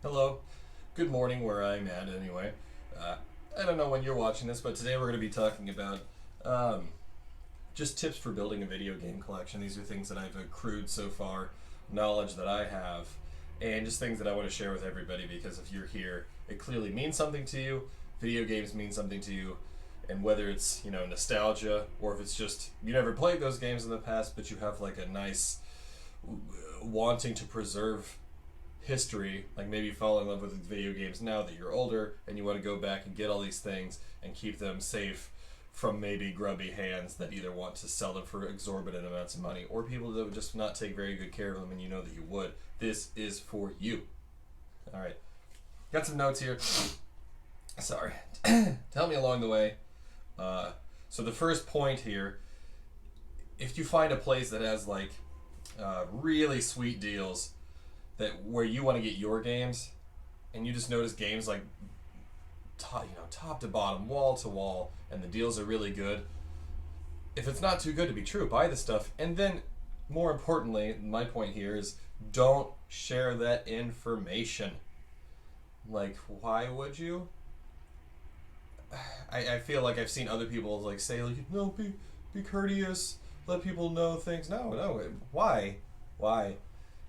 Hello, good morning where I'm at anyway. Uh, I don't know when you're watching this, but today we're going to be talking about um, just tips for building a video game collection. These are things that I've accrued so far, knowledge that I have, and just things that I want to share with everybody because if you're here, it clearly means something to you. Video games mean something to you, and whether it's, nostalgia or if it's just you never played those games in the past, but you have like a nice wanting to preserve history, like maybe you fall in love with video games now that you're older and you want to go back and get all these things and keep them safe from maybe grubby hands that either want to sell them for exorbitant amounts of money or people that would just not take very good care of them and you know that you would. This is for you. All right. Got some notes here. Sorry. Tell me along the way. So the first point here, if you find a place that has like really sweet deals that where you want to get your games, and you just notice games like top to bottom, wall to wall, and the deals are really good. If it's not too good to be true, buy the stuff, and then more importantly, my point here is don't share that information. Like, why would you? I feel like I've seen other people like say like, no, be courteous, let people know things. No, why?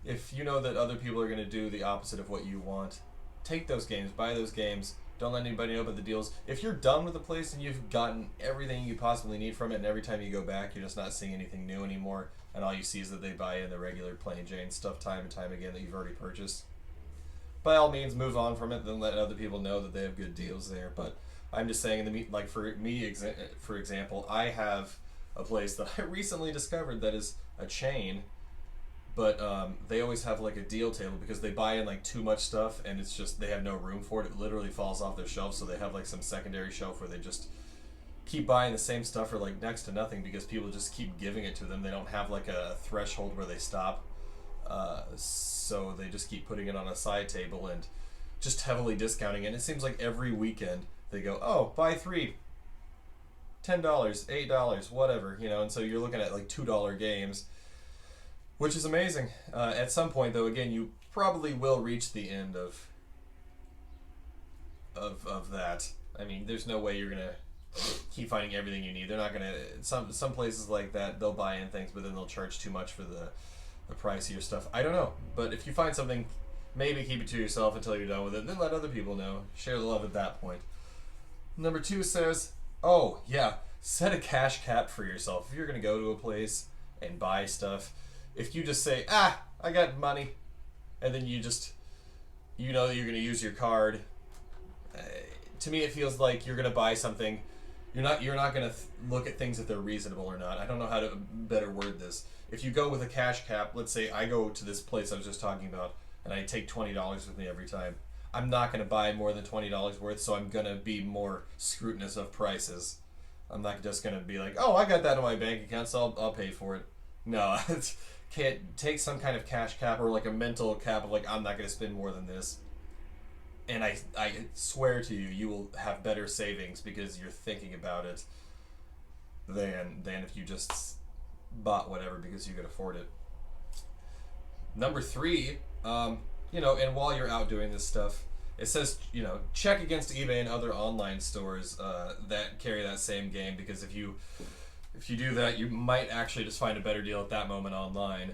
If you know that other people are going to do the opposite of what you want, take those games, buy those games, don't let anybody know about the deals. If you're done with the place and you've gotten everything you possibly need from it, and every time you go back you're just not seeing anything new anymore, and all you see is that they buy in the regular plain Jane stuff time and time again that you've already purchased, by all means move on from it, then let other people know that they have good deals there. But I'm just saying, for me, for example, I have a place that I recently discovered that is a chain, but they always have like a deal table because they buy in like too much stuff and it's just they have no room for it. It literally falls off their shelf, so they have like some secondary shelf where they just keep buying the same stuff for like next to nothing because people just keep giving it to them. They don't have like a threshold where they stop, so they just keep putting it on a side table and just heavily discounting it. And it seems like every weekend they go, oh, buy three, $10, $8, whatever, and so you're looking at like $2 games, which is amazing. At some point, though, again, you probably will reach the end of that. I mean, there's no way you're gonna keep finding everything you need. They're not gonna. Some places like that, they'll buy in things, but then they'll charge too much for the pricier stuff. I don't know, but if you find something, maybe keep it to yourself until you're done with it, and then let other people know. Share the love at that point. Number 2 says, oh yeah, set a cash cap for yourself. If you're gonna go to a place and buy stuff, if you just say, I got money, and then you know that you're going to use your card, to me it feels like you're going to buy something. You're not going to look at things if they're reasonable or not. I don't know how to better word this. If you go with a cash cap, let's say I go to this place I was just talking about, and I take $20 with me every time. I'm not going to buy more than $20 worth, so I'm going to be more scrutinous of prices. I'm not just going to be like, oh, I got that in my bank account, so I'll pay for it. No, can't take some kind of cash cap or like a mental cap of like, I'm not going to spend more than this. And I swear to you, you will have better savings because you're thinking about it than if you just bought whatever because you could afford it. Number 3, and while you're out doing this stuff, it says, check against eBay and other online stores that carry that same game, because if you do that, you might actually just find a better deal at that moment online,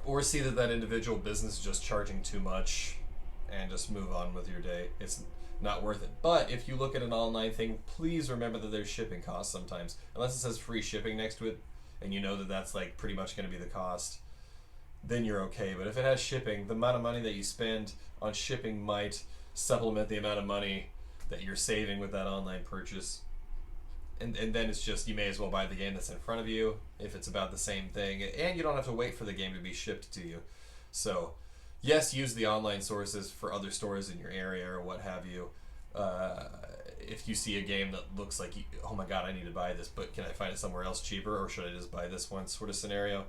or see that individual business is just charging too much and just move on with your day. It's not worth it. But if you look at an online thing, please remember that there's shipping costs sometimes. Unless it says free shipping next to it and you know that that's like pretty much going to be the cost, then you're okay. But if it has shipping, the amount of money that you spend on shipping might supplement the amount of money that you're saving with that online purchase. And then it's just, you may as well buy the game that's in front of you if it's about the same thing, and you don't have to wait for the game to be shipped to you. So yes, use the online sources for other stores in your area or what have you. If you see a game that looks like, oh my god, I need to buy this, but can I find it somewhere else cheaper, or should I just buy this one, sort of scenario,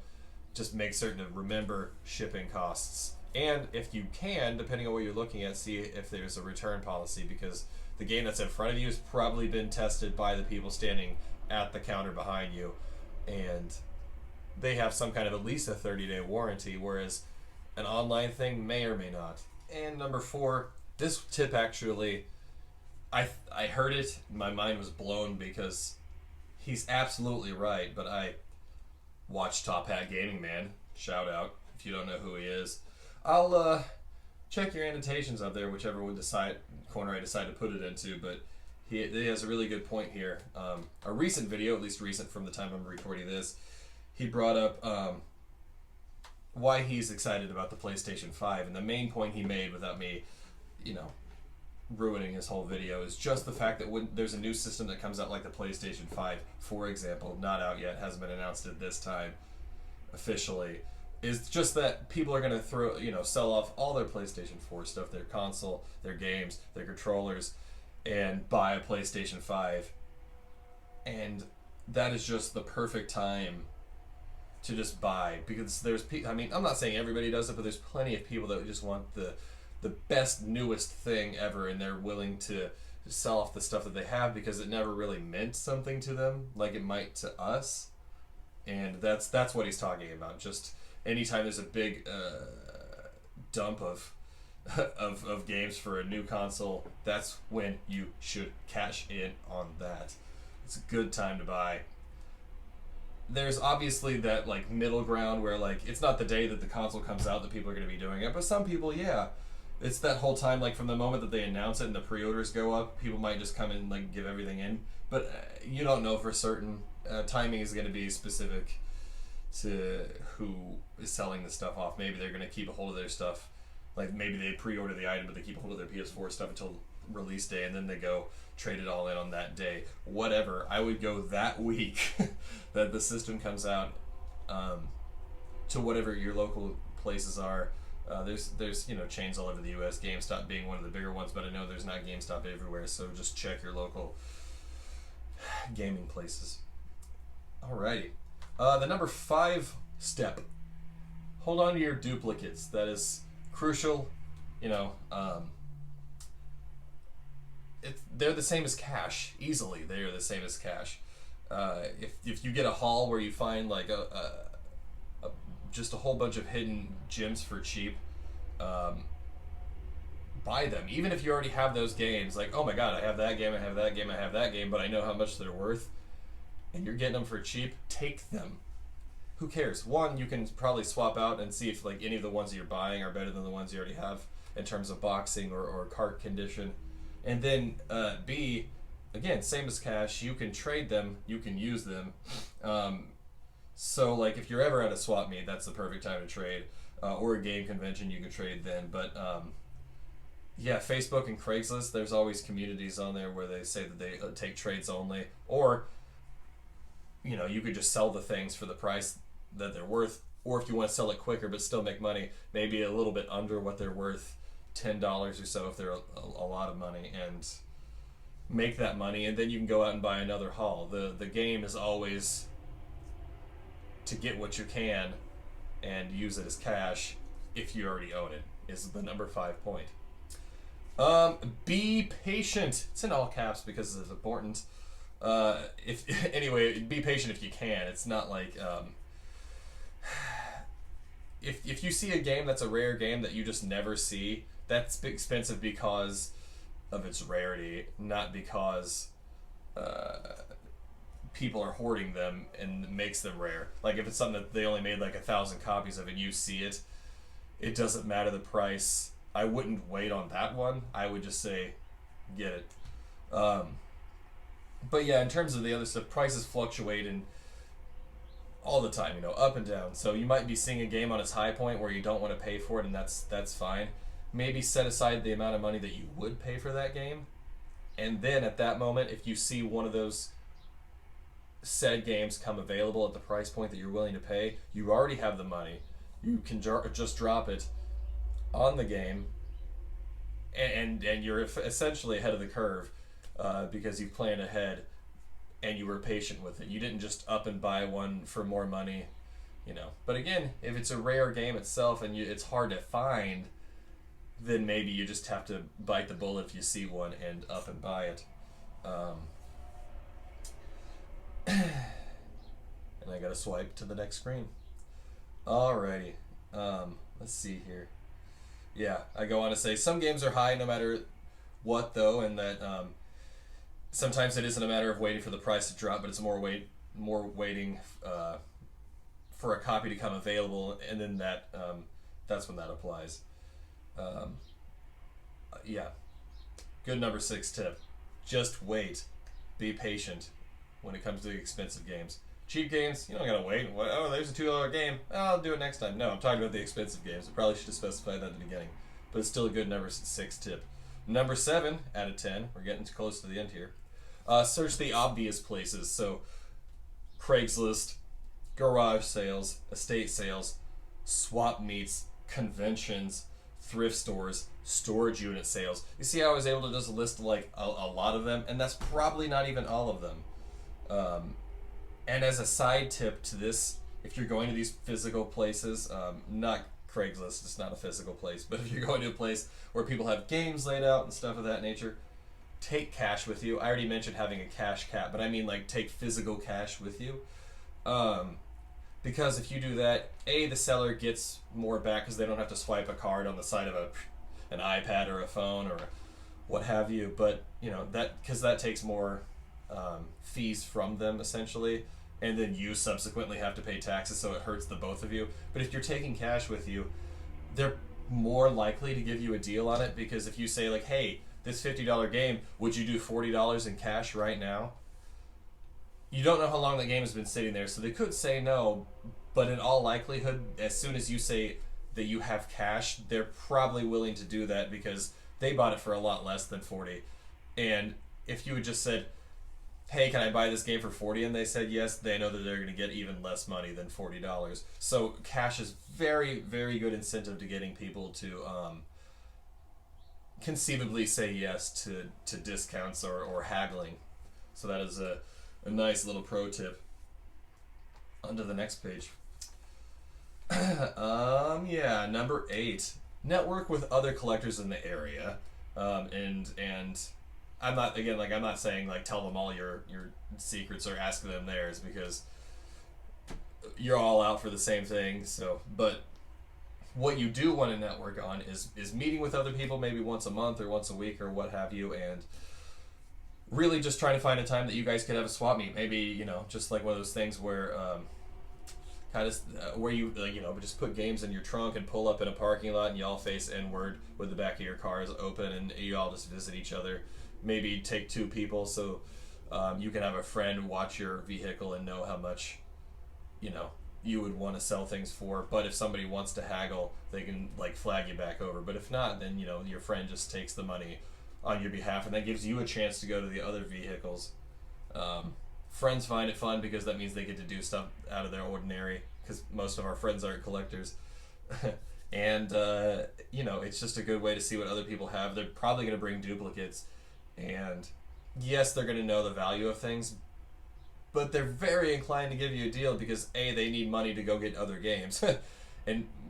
just make certain to remember shipping costs. And if you can, depending on what you're looking at, see if there's a return policy, because the game that's in front of you has probably been tested by the people standing at the counter behind you, and they have some kind of at least a 30-day warranty, whereas an online thing may or may not. And number 4, this tip actually, I heard it, my mind was blown because he's absolutely right, but I watch Top Hat Gaming Man, shout out if you don't know who he is. I'll check your annotations up there, whichever corner I decide to put it into, but he has a really good point here. A recent video, at least recent from the time I'm recording this, he brought up why he's excited about the PlayStation 5, and the main point he made, without me, ruining his whole video, is just the fact that when there's a new system that comes out like the PlayStation 5, for example, not out yet, hasn't been announced at this time officially, is just that people are going to sell off all their PlayStation 4 stuff, their console, their games, their controllers, and buy a PlayStation 5. And that is just the perfect time to just buy, because I'm not saying everybody does it, but there's plenty of people that just want the best, newest thing ever, and they're willing to sell off the stuff that they have because it never really meant something to them like it might to us. And that's what he's talking about. Just anytime there's a big dump of games for a new console, that's when you should cash in on that. It's a good time to buy. There's obviously that like middle ground where like it's not the day that the console comes out that people are going to be doing it, but some people, yeah, it's that whole time, like from the moment that they announce it and the pre-orders go up, people might just come and like give everything in, but you don't know for certain. Timing is going to be specific to who is selling the stuff off. Maybe they're going to keep a hold of their stuff, like maybe they pre-order the item but they keep a hold of their PS4 stuff until release day, and then they go trade it all in on that day. Whatever, I would go that week that the system comes out, to whatever your local places are. There's chains all over the U.S. GameStop being one of the bigger ones, but I know there's not GameStop everywhere, so just check your local gaming places. Alrighty, the number 5 step: hold on to your duplicates. That is crucial. They're the same as cash. Easily, they are the same as cash. If you get a haul where you find like just a whole bunch of hidden gems for cheap, buy them. Even if you already have those games, like, oh my god, I have that game, I have that game, I have that game, but I know how much they're worth, and you're getting them for cheap, take them. Who cares? One, you can probably swap out and see if like any of the ones that you're buying are better than the ones you already have in terms of boxing or cart condition. And then B, again, same as cash, you can trade them, you can use them. So like if you're ever at a swap meet, that's the perfect time to trade. Or a game convention, you can trade then. But yeah, Facebook and Craigslist, there's always communities on there where they say that they take trades only. Or you could just sell the things for the price that they're worth. Or if you want to sell it quicker but still make money, maybe a little bit under what they're worth, $10 or so if they're a lot of money, and make that money, and then you can go out and buy another haul. The game is always to get what you can and use it as cash if you already own it, is the number 5 point. Be patient. It's in all caps because it's important. Anyway, be patient if you can. It's not like if you see a game that's a rare game that you just never see, that's expensive because of its rarity, not because people are hoarding them and makes them rare. Like if it's something that they only made like 1,000 copies of and you see it, it doesn't matter the price. I wouldn't wait on that one. I would just say, get it. But yeah, in terms of the other stuff, prices fluctuate and all the time, up and down. So you might be seeing a game on its high point where you don't want to pay for it, and that's fine. Maybe set aside the amount of money that you would pay for that game, and then at that moment, if you see one of those said games come available at the price point that you're willing to pay, you already have the money. You can just drop it on the game, and you're essentially ahead of the curve because you've planned ahead and you were patient with it. You didn't just up and buy one for more money, But again, if it's a rare game itself and it's hard to find, then maybe you just have to bite the bullet if you see one and up and buy it. And I gotta swipe to the next screen. Alrighty. Let's see here. Yeah, I go on to say some games are high no matter what, though, and that sometimes it isn't a matter of waiting for the price to drop, but it's more waiting for a copy to come available, and then that's when that applies. Um, yeah, good number 6 tip. Just wait. Be patient when it comes to expensive games. Cheap games, you don't gotta wait. Oh, there's a $2 game. Oh, I'll do it next time. No, I'm talking about the expensive games. I probably should have specified that at the beginning. But it's still a good number 6 tip. Number 7 out of 10. We're getting close to the end here. Search the obvious places. So, Craigslist, garage sales, estate sales, swap meets, conventions, thrift stores, storage unit sales. You see how I was able to just list like a lot of them? And that's probably not even all of them. And as a side tip to this, if you're going to these physical places, not Craigslist, it's not a physical place, but if you're going to a place where people have games laid out and stuff of that nature, take cash with you. I already mentioned having a cash cap, but I mean like take physical cash with you. Because if you do that, the seller gets more back because they don't have to swipe a card on the side of an iPad or a phone or what have you. But that takes more fees from them essentially, and then you subsequently have to pay taxes, so it hurts the both of you. But if you're taking cash with you, they're more likely to give you a deal on it, because if you say like, hey, this $50 game, would you do $40 in cash right now? You don't know how long the game has been sitting there, so they could say no, but in all likelihood, as soon as you say that you have cash, they're probably willing to do that because they bought it for a lot less than 40. And if you had just said, hey, can I buy this game for 40? And they said yes, they know that they're going to get even less money than $40. So cash is very, very good incentive to getting people to conceivably say yes to discounts or haggling. So that is a nice little pro tip. On to the next page. Number 8. Network with other collectors in the area. And I'm not saying like tell them all your secrets or ask them theirs, because you're all out for the same thing. So, but what you do want to network on is meeting with other people maybe once a month or once a week or what have you, and really just trying to find a time that you guys could have a swap meet. Maybe just like one of those things where where you just put games in your trunk and pull up in a parking lot and you all face inward with the back of your cars open and you all just visit each other. Maybe take 2 people so you can have a friend watch your vehicle and know how much you would want to sell things for. But if somebody wants to haggle, they can like flag you back over. But if not, then your friend just takes the money on your behalf, and that gives you a chance to go to the other vehicles. Friends find it fun because that means they get to do stuff out of their ordinary, because most of our friends aren't collectors. And it's just a good way to see what other people have. They're probably going to bring duplicates, and yes, they're going to know the value of things, but they're very inclined to give you a deal because A, they need money to go get other games,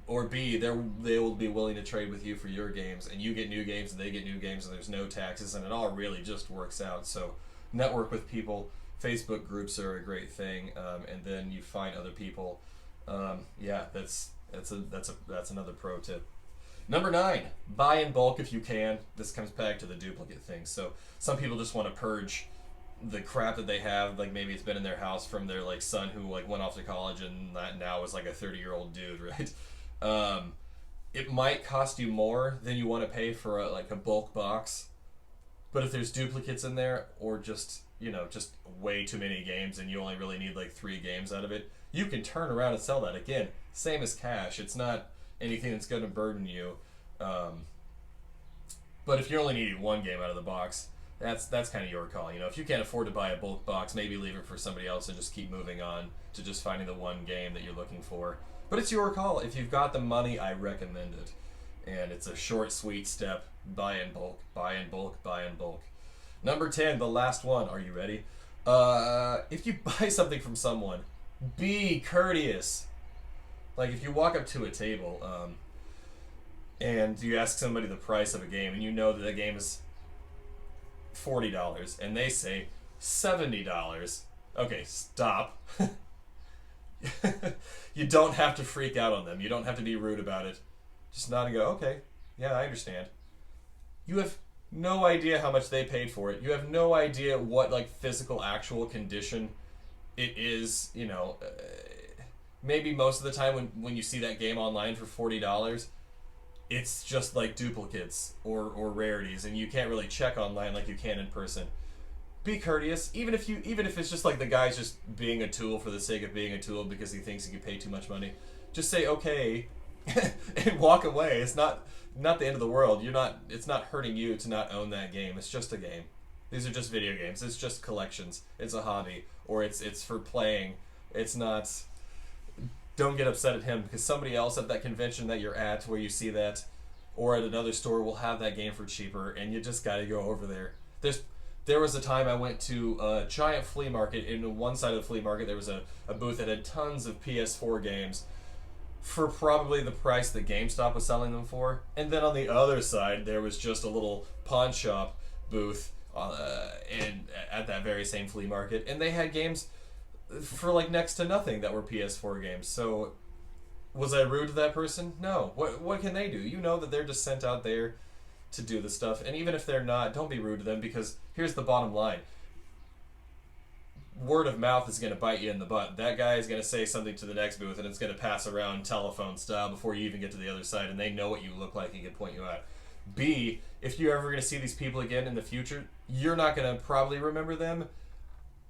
or B, they will be willing to trade with you for your games, and you get new games and they get new games, and there's no taxes, and it all really just works out. So network with people. Facebook groups are a great thing, and then you find other people. That's another pro tip. Number 9, buy in bulk if you can. This comes back to the duplicate thing. So some people just want to purge the crap that they have. Like maybe it's been in their house from their like son who like went off to college and now is like a 30-year-old dude, right? It might cost you more than you want to pay for a bulk box, but if there's duplicates in there, or just way too many games and you only really need like 3 games out of it, you can turn around and sell that. Again, same as cash. It's not anything that's going to burden you. But if you're only needing 1 game out of the box, that's kind of your call. If you can't afford to buy a bulk box, maybe leave it for somebody else and just keep moving on to just finding the 1 game that you're looking for. But it's your call. If you've got the money, I recommend it. And it's a short, sweet step. Buy in bulk, buy in bulk, buy in bulk. Number 10, the last one. Are you ready? If you buy something from someone, be courteous. Like if you walk up to a table and you ask somebody the price of a game, and you know that the game is $40 and they say $70. Okay, stop. You don't have to freak out on them. You don't have to be rude about it. Just nod and go, okay. Yeah, I understand. You have no idea how much they paid for it. You have no idea what like physical actual condition it is. Maybe most of the time when you see that game online for $40, it's just like duplicates or rarities, and you can't really check online like you can in person. Be courteous, even if it's just like the guy's just being a tool for the sake of being a tool because he thinks he can pay too much money. Just say okay and walk away. It's not the end of the world. It's not hurting you to not own that game. It's just a game. These are just video games. It's just collections. It's a hobby, or it's for playing. It's not. Don't get upset at him because somebody else at that convention that you're at where you see that, or at another store will have that game for cheaper, and you just got to go over there. There was a time I went to a giant flea market. In one side of the flea market, there was a booth that had tons of PS4 games for probably the price that GameStop was selling them for. And then on the other side, there was just a little pawn shop booth at that very same flea market. And they had games for like next to nothing that were PS4 games. So was I rude to that person? No. What can they do? You know that they're just sent out there to do the stuff. And even if they're not, don't be rude to them, because here's the bottom line. Word of mouth is going to bite you in the butt. That guy is going to say something to the next booth, and it's going to pass around telephone style before you even get to the other side, and they know what you look like and can point you out. B, if you're ever going to see these people again in the future, you're not going to probably remember them,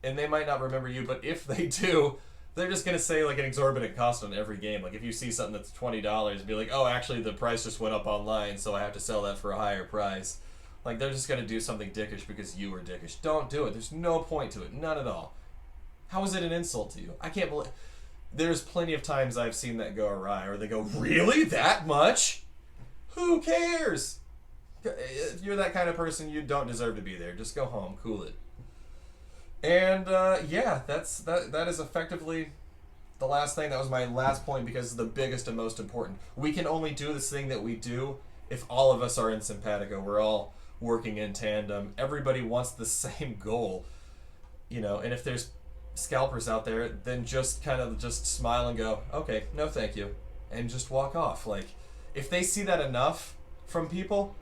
and they might not remember you, but if they do, they're just going to say like an exorbitant cost on every game. Like if you see something that's $20, be like, oh, actually the price just went up online, so I have to sell that for a higher price. Like they're just going to do something dickish because you were dickish. Don't do it. There's no point to it. None at all. How is it an insult to you? I can't believe... There's plenty of times I've seen that go awry, or they go, really? That much? Who cares? If you're that kind of person, you don't deserve to be there. Just go home. Cool it. And, yeah, that is effectively the last thing. That was my last point because it's the biggest and most important. We can only do this thing that we do if all of us are in simpatico. We're all working in tandem. Everybody wants the same goal. And if there's scalpers out there, then just kind of just smile and go, okay, no thank you, and just walk off. Like, if they see that enough from people,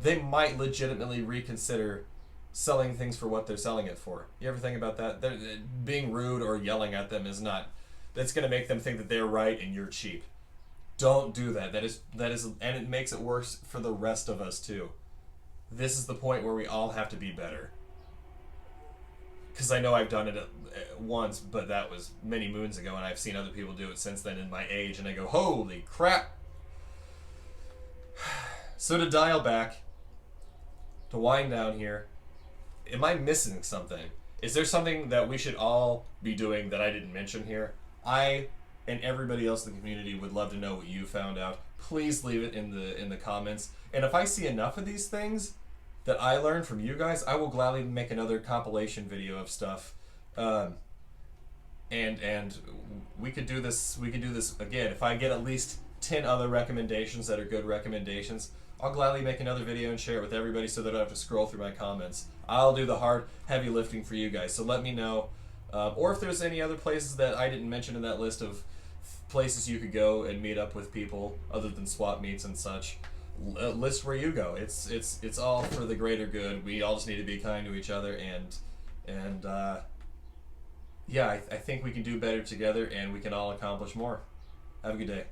they might legitimately reconsider selling things for what they're selling it for. You ever think about that? Being rude or yelling at them that's going to make them think that they're right and you're cheap. Don't do that. That is, and it makes it worse for the rest of us too. This is the point where we all have to be better. Because I know I've done it once, but that was many moons ago, and I've seen other people do it since then in my age, and I go, holy crap! So to dial back, to wind down here, am I missing something? Is there something that we should all be doing that I didn't mention here? I and everybody else in the community would love to know what you found out. Please leave it in the comments. And if I see enough of these things that I learned from you guys, I will gladly make another compilation video of stuff. And we could do this again. If I get at least 10 other recommendations that are good recommendations, I'll gladly make another video and share it with everybody so that I don't have to scroll through my comments. I'll do the hard, heavy lifting for you guys. So let me know. Or if there's any other places that I didn't mention in that list of places you could go and meet up with people other than swap meets and such. List where you go. It's all for the greater good. We all just need to be kind to each other, and yeah, I think we can do better together, and we can all accomplish more. Have a good day.